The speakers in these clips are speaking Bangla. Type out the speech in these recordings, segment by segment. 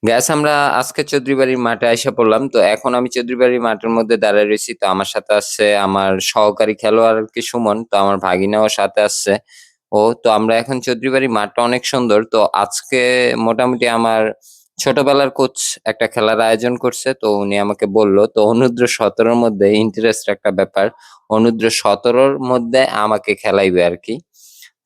গ্যাস আমরা আজকে চৌধুরীবাড়ির মাঠে আইসা পড়লাম। তো এখন আমি চৌধুরীবাড়ির মাঠের মধ্যে দাঁড়ায় রইছি। তো আমার সাথে আসছে আমার সহকারী খেলোয়াড় আরকি সুমন। তো আমার ভাগিনাও সাথে আসছে। তো আমরা এখন চৌধুরীবাড়ির মাঠটা অনেক সুন্দর। তো আজকে মোটামুটি আমার ছোটবেলার কোচ একটা খেলার আয়োজন করছে। তো উনি আমাকে বলল, তো অনূর্ধ্ব ১৭ র মধ্যে ইন্টারেস্ট একটা ব্যাপার। অনূর্ধ্ব ১৭ র মধ্যে আমাকে খেলাইবে আরকি।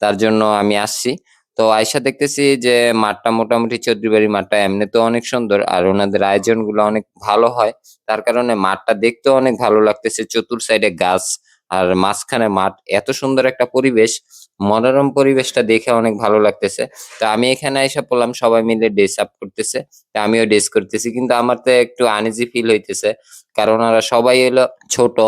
তার জন্য আমি আসছি। তো আইসা দেখতেছি যে মাঠটা মোটামুটি চৌধুরীবাড়ির মাঠটা এমনিতেও অনেক সুন্দর আর ওনাদের আয়োজনগুলো অনেক ভালো হয়। তার কারণে মাঠটা দেখতেও অনেক ভালো লাগতেছে। চতুর সাইডে গাছ আর মাঝখানে মাঠ। এত সুন্দর একটা পরিবেশ, মনোরম পরিবেশটা দেখে অনেক ভালো লাগতেছে। তো আমি এখানে আইসা পড়লাম, সবাই মিলে ড্রেস আপ করতেছে। তো আমিও ড্রেস করতেছি। কিন্তু আমার তো একটু আনইজি ফিল হইতেছে। কারণ ওরা সবাই হলো ছোট।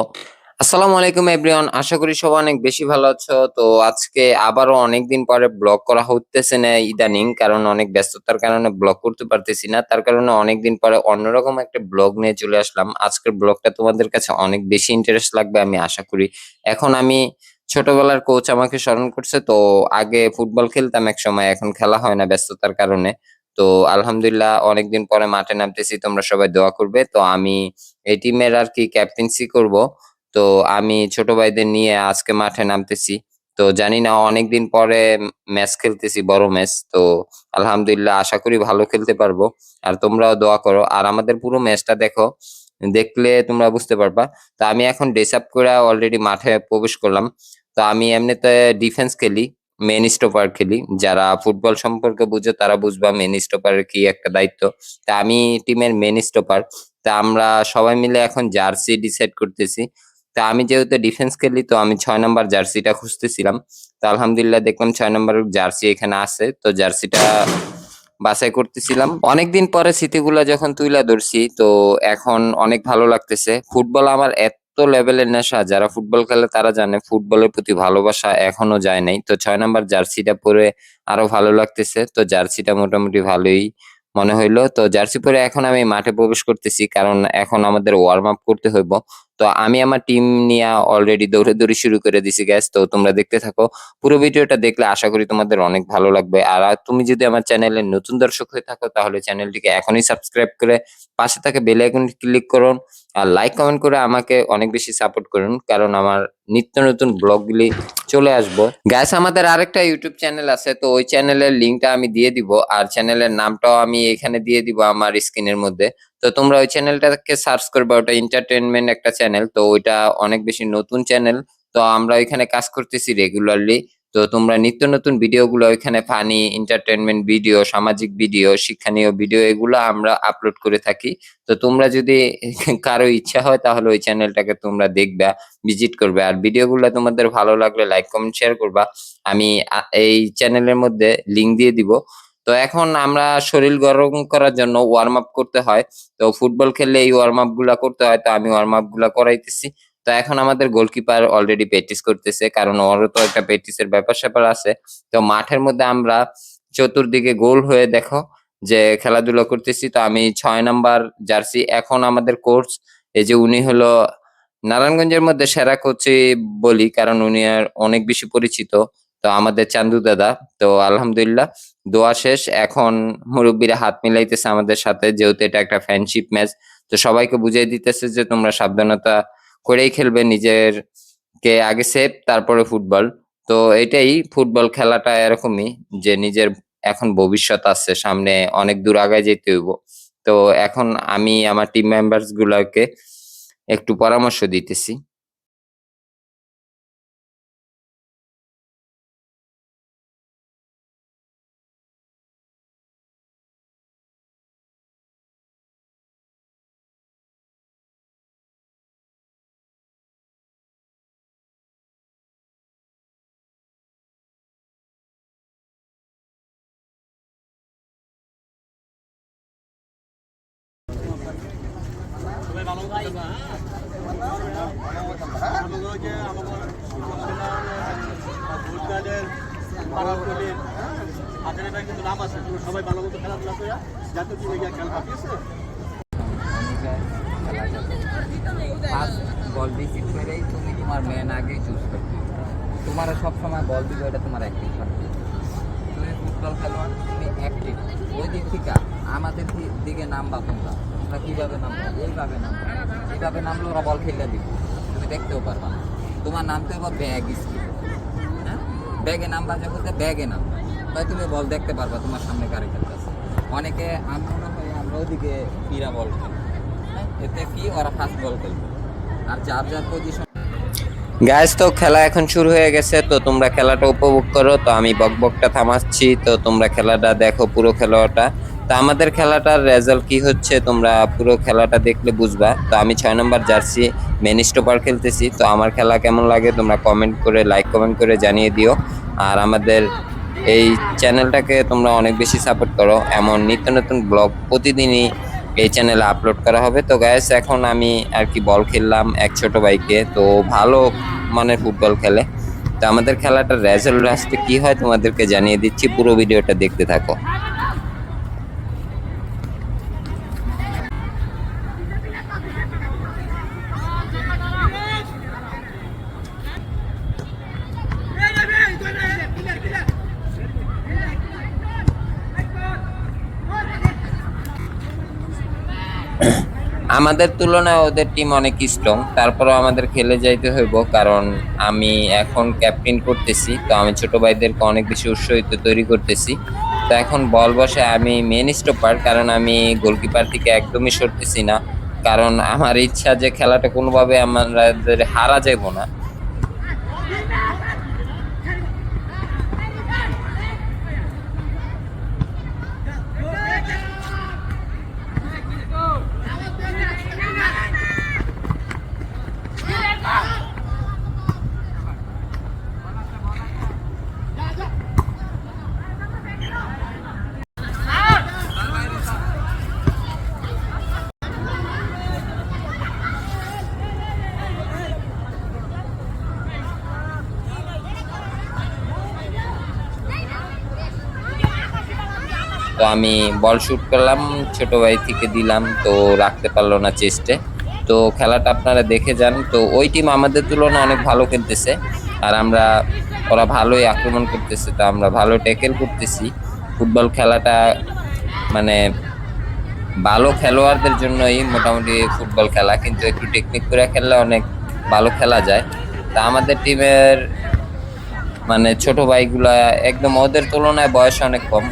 আসসালামু আলাইকুম এভরিওয়ান, আশা করি সবাই অনেক বেশি ভালো আছো। তো আজকে আবারও অনেকদিন পরে ব্লগ করা হতেছে না ইদানিং, কারণ অনেক ব্যস্ততার কারণে ব্লগ করতে পারতেছি না। তার কারণে অনেকদিন পরে অন্যরকম একটা ব্লগ নিয়ে চলে আসলাম। আজকের ব্লগটা তোমাদের কাছে অনেক বেশি ইন্টারেস্ট লাগবে আমি আশা করি। এখন আমি ছোটবেলার কোচ আমাকে স্মরণ করছে। তো আগে ফুটবল খেলতাম এক সময়, এখন খেলা হয় না ব্যস্ততার কারণে। তো আলহামদুলিল্লাহ অনেকদিন পরে মাঠে নামতেছি, তোমরা সবাই দোয়া করবে। তো আমি এই টিমের আর কি ক্যাপ্টেন্সি করব। তো আমি ছোট ভাইদের নিয়ে আজকে মাঠে নামতেছি। তো জানি না, অনেকদিন পরে ম্যাচ খেলতেছি, বড় ম্যাচ। তো আলহামদুলিল্লাহ আশা করি ভালো খেলতে পারবো। আর তোমরাও দোয়া করো আর আমাদের পুরো ম্যাচটা দেখো, দেখলে তোমরা বুঝতে পারবা। তো আমি এখন ড্রেস আপ করে অলরেডি মাঠে প্রবেশ করলাম। তো আমি এমনিতে ডিফেন্স খেলি, মেন স্টপার খেলি। যারা ফুটবল সম্পর্কে বুঝে তারা বুঝবা মেন স্টপারের কি একটা দায়িত্ব। তা আমি টিমের মেন স্টপার। তা আমরা সবাই মিলে এখন জার্সি ডিসাইড করতেছি। তা আমি যেহেতু ডিফেন্স খেলি, তো আমি ৬ নাম্বার জার্সিটা খুঁজতেছিলাম। তো আলহামদুলিল্লাহ দেখলাম ৬ নাম্বার জার্সি এখানে আছে। তো জার্সিটা বাছাই করতেছিলাম। অনেকদিন পরে স্মৃতিগুলা যখন তুইলা ধরছি, তো এখন অনেক ভালো লাগতেছে। ফুটবল আমার এত লেভেলের নেশা, যারা ফুটবল খেলে তারা জানে ফুটবলের প্রতি ভালোবাসা এখনো যায় নাই। তো ৬ নাম্বার জার্সিটা পরে আরো ভালো লাগতেছে। তো জার্সিটা মোটামুটি ভালোই মনে হইলো। তো জার্সি পরে এখন আমি মাঠে প্রবেশ করতেছি, কারণ এখন আমাদের ওয়ার্ম আপ করতে হইব। তো আমি আমার টিম নিয়ে অলরেডি দৌড়াদৌড়ি শুরু করে দিছি গ্যাস। তো তোমরা দেখতে থাকো। পুরো ভিডিওটা দেখলে আশা করি তোমাদের অনেক ভালো লাগবে। আর তুমি যদি আমার চ্যানেলের নতুন দর্শক হয়ে থাকো, তাহলে চ্যানেলটিকে এখনই সাবস্ক্রাইব করে পাশে থাকা বেল আইকন ক্লিক করুন। আর লাইক কমেন্ট করে আমাকে অনেক বেশি সাপোর্ট করুন, কারণ আমার নিত্য নতুন ব্লগগুলি চলে আসবো। গ্যাস আমাদের আরেকটা ইউটিউব চ্যানেল আছে, তো ওই চ্যানেলের লিঙ্কটা আমি দিয়ে দিব আর চ্যানেলের নামটাও আমি এখানে দিয়ে দিব আমার স্ক্রিনের মধ্যে। তো তোমরা ওই চ্যানেলটাকে সার্চ করবে, ওটা এন্টারটেনমেন্ট একটা চ্যানেল। তো ওইটা অনেক বেশি নতুন চ্যানেল। তো আমরা ওইখানে কাজ করতেছি রেগুলারলি। তো তোমরা নিত্য নতুন ভিডিওগুলো ওইখানে ফানি এন্টারটেনমেন্ট ভিডিও, সামাজিক ভিডিও, শিক্ষণীয় ভিডিও এগুলো আমরা আপলোড করে থাকি। তো তোমরা যদি কারো ইচ্ছা হয় তাহলে ওই চ্যানেলটাকে তোমরা দেখবা, ভিজিট করবে। আর ভিডিওগুলো তোমাদের ভালো লাগলে লাইক কমেন্ট শেয়ার করবা। আমি এই চ্যানেলের মধ্যে লিংক দিয়ে দিব। তো এখন আমরা শরীর গরম করার জন্য ওয়ার্ম আপ করতে হয়। তো ফুটবল খেললে এই ওয়ার্ম আপ গুলা করতে হয়, তো আমি ওয়ার্ম আপ গুলা করাইতেছি। তো এখন আমাদের গোলকিপার অলরেডি প্র্যাকটিস করতেছে, কারণ ওরও তো একটা প্র্যাকটিসের ব্যাপার স্যাপার আছে। তো মাঠের মধ্যে আমরা চতুর্দিকে গোল হয়ে দেখো যে খেলাধুলা করতেছি। তো আমি ৬ নাম্বার জার্সি, এখন আমাদের কোচ এই যে উনি হলো নারায়ণগঞ্জের মধ্যে সেরা কোচই বলি, কারণ উনি আর অনেক বেশি পরিচিত। তো আমাদের চান্দু দাদা। তো আলহামদুলিল্লাহ দোয়া শেষ, এখন মুরব্বীরা হাত মিলাইতেছে আমাদের সাথে, যেহেতু এটা একটা ফ্রেন্ডশিপ ম্যাচ। তো সবাইকে বুঝিয়ে দিতেছে যে তোমরা সাবধানতা করেই খেলবে, নিজের কে আগে সেভ তারপরে ফুটবল। তো এটাই ফুটবল খেলাটা এরকমই, যে নিজের এখন ভবিষ্যৎ আছে সামনে, অনেক দূর আগায় যেতে হইব। তো এখন আমি আমার টিম মেম্বার্স গুলাকে একটু পরামর্শ দিতেছি। সবাই ভালো মতো খেলাধুলা করে যাতে তুমি খেলা ঠিক আছে। ফার্স্ট বল রিসিভ করেই তুমি তোমার ম্যান আগেই চুজ করবে। তোমার সব সময় বল দিবে, এটা তোমার অ্যাক্টিভ থাকবে। তুমি ফুটবল খেলোয়াড়, তুমি অ্যাক্টিভ। ওই দিক থেকে আমাদের যে নামবা তোমরা তোমরা কিভাবে নামবা, এইভাবে নামবা, এইভাবে নামলে ওরা বল খেললে দিবে, তুমি দেখতেও পারবা না। তোমার নামতে হবে ব্যাগ স্কিল, হ্যাঁ ব্যাগে নামবা, যখন ব্যাগে নামবা তাই তুমি বল দেখতে পারবা তোমার সামনে কারে খেলতেছে। অনেকে আমি মনে হয় আমরা ওদিকে ফিরা বল খেলি, হ্যাঁ এতে কি ওরা ফাস্ট বল খেলবে, আর যার যার পজিশন। গাইস তো খেলা এখন শুরু হয়ে গেছে, তো তোমরা খেলাটা উপভোগ করো। তো আমি বকবকটা থামাচ্ছি, তো তোমরা খেলাটা দেখো, পুরো খেলাটা। তো আমাদের খেলাটার রেজাল্ট কি হচ্ছে তোমরা পুরো খেলাটা দেখলে বুঝবা। তো আমি 6 নম্বর জার্সি মেন স্টপার খেলতেছি। তো আমার খেলা কেমন লাগে তোমরা কমেন্ট করে, লাইক কমেন্ট করে জানিয়ে দিও। আর আমাদের এই চ্যানেলটাকে তোমরা অনেক বেশি সাপোর্ট করো, এমন নিত্য নতুন ব্লগ প্রতিদিনই এই চ্যানেলে আপলোড করা হবে। তো গাইস এখন আমি আর কি বল খেললাম এক ছোট ভাইকে, তো ভালো মানের ফুটবল খেলে। তো আমাদের খেলাটার রেজাল্ট লাস্টে কি হয় তোমাদেরকে জানিয়ে দিচ্ছি, পুরো ভিডিওটা দেখতে থাকো। আমাদের তুলনায় ওদের টিম অনেক স্ট্রং, তারপরেও আমাদের খেলে যাইতে হইব, কারণ আমি এখন ক্যাপ্টেন করতেছি। তো আমি ছোট ভাইদেরকে অনেক বেশি উৎসাহিত তৈরি করতেছি। তো এখন বল বসে আমি মেন স্টপার, কারণ আমি গোলকিপার থেকে একদমই সরতেছি না, কারণ আমার ইচ্ছা যে খেলাটা কোনোভাবে আমাদের হারা যাব না। তো আমি বল শুট করলাম, ছোট ভাই থেকে দিলাম, তো রাখতে পারলো না চেস্টে। তো খেলাটা আপনারা দেখে যান। তো ওই টিম আমাদের তুলনায় অনেক ভালো খেলতেছে, আর ওরা ভালোই আক্রমণ করতেছে, তো আমরা ভালো ট্যাকেল করতেছি। ফুটবল খেলাটা মানে ভালো খেলোয়াড়দের জন্যই মোটামুটি ফুটবল খেলা, কিন্তু একটু টেকনিক করে খেললে অনেক ভালো খেলা যায়। তা আমাদের টিমের মানে ছোট ভাইগুলা একদম ওদের তুলনায় বয়স অনেক কম,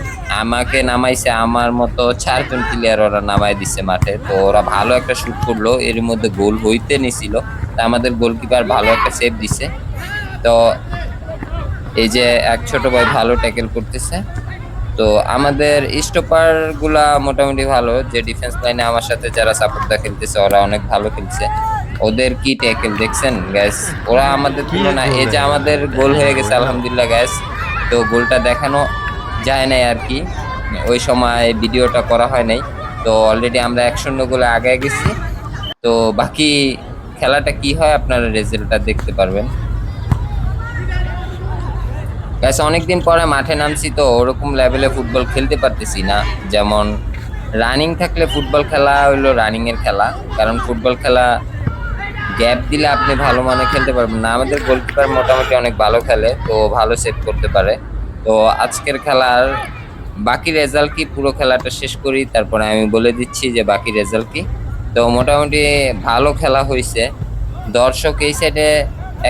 আমাকে নামাইছে, আমার মতো 4জন প্লেয়ার ওরা নামাই দিচ্ছে মাঠে। তো ওরা ভালো একটা শুট করলো, এর মধ্যে গোল হইতে নিছিল, তা আমাদের গোলকিপার ভালো একটা সেভ দিছে। তো এই যে এক ছোট ভাই ভালো ট্যাকেল করতেছে। তো আমাদের স্টপার গুলা মোটামুটি ভালো, যে ডিফেন্স লাইনে আমার সাথে যারা সাপোর্টটা খেলতেছে ওরা অনেক ভালো খেলছে। ওদের কি ট্যাকেল দেখছেন গ্যাস, ওরা আমাদের তুলনায়। এই যে আমাদের গোল হয়ে গেছে আলহামদুলিল্লাহ গ্যাস। তো গোলটা দেখানো যায় নাই আর কি, ওই সময় ভিডিওটা করা হয় নাই। তো অলরেডি আমরা 1-0 গোলে আগে গেছি। তো বাকি খেলাটা কি হয় আপনারা রেজাল্টটা দেখতে পারবেন। গ্যাস অনেকদিন পরে মাঠে নামছি, তো ওরকম লেভেলে ফুটবল খেলতে পারতেছি না। যেমন রানিং থাকলে ফুটবল খেলা হইলো রানিং এর খেলা, কারণ ফুটবল খেলা গ্যাপ দিলে আপনি ভালো মানে খেলতে পারবেন না। আমাদের গোলকিপার মোটামুটি অনেক ভালো খেলে, তো ভালো সেভ করতে পারে। তো আজকের খেলার বাকি রেজাল্ট কি, পুরো খেলাটা শেষ করি, তারপরে আমি বলে দিচ্ছি যে বাকি রেজাল্ট কি। তো মোটামুটি ভালো খেলা হয়েছে, দর্শক এই সাইডে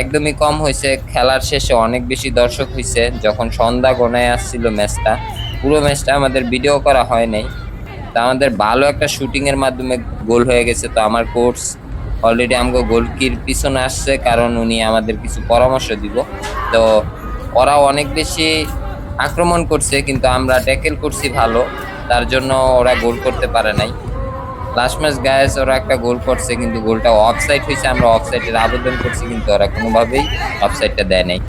একদমই কম হয়েছে, খেলার শেষে অনেক বেশি দর্শক হয়েছে। যখন সন্ধ্যা গণায় আসছিল ম্যাচটা, পুরো ম্যাচটা আমাদের ভিডিও করা হয় নাই। তা আমাদের ভালো একটা শুটিং এর মাধ্যমে গোল হয়ে গেছে। তো আমার কোচ অলরেডি আমাকে গোলকির পিছনে আসছে, কারণ উনি আমাদের কিছু পরামর্শ দিব। তো ওরা অনেক বেশি আক্রমণ করছে, কিন্তু আমরা ট্যাকেল করছি ভালো, তার জন্য ওরা গোল করতে পারে নাই। লাস্ট ম্যাচ গায়েস ওরা একটা গোল করছে, কিন্তু গোলটা অফসাইড হয়েছে। আমরা অফসাইডের আবেদন করছি, কিন্তু ওরা কোনোভাবেই অফসাইডটা দেয় নাই।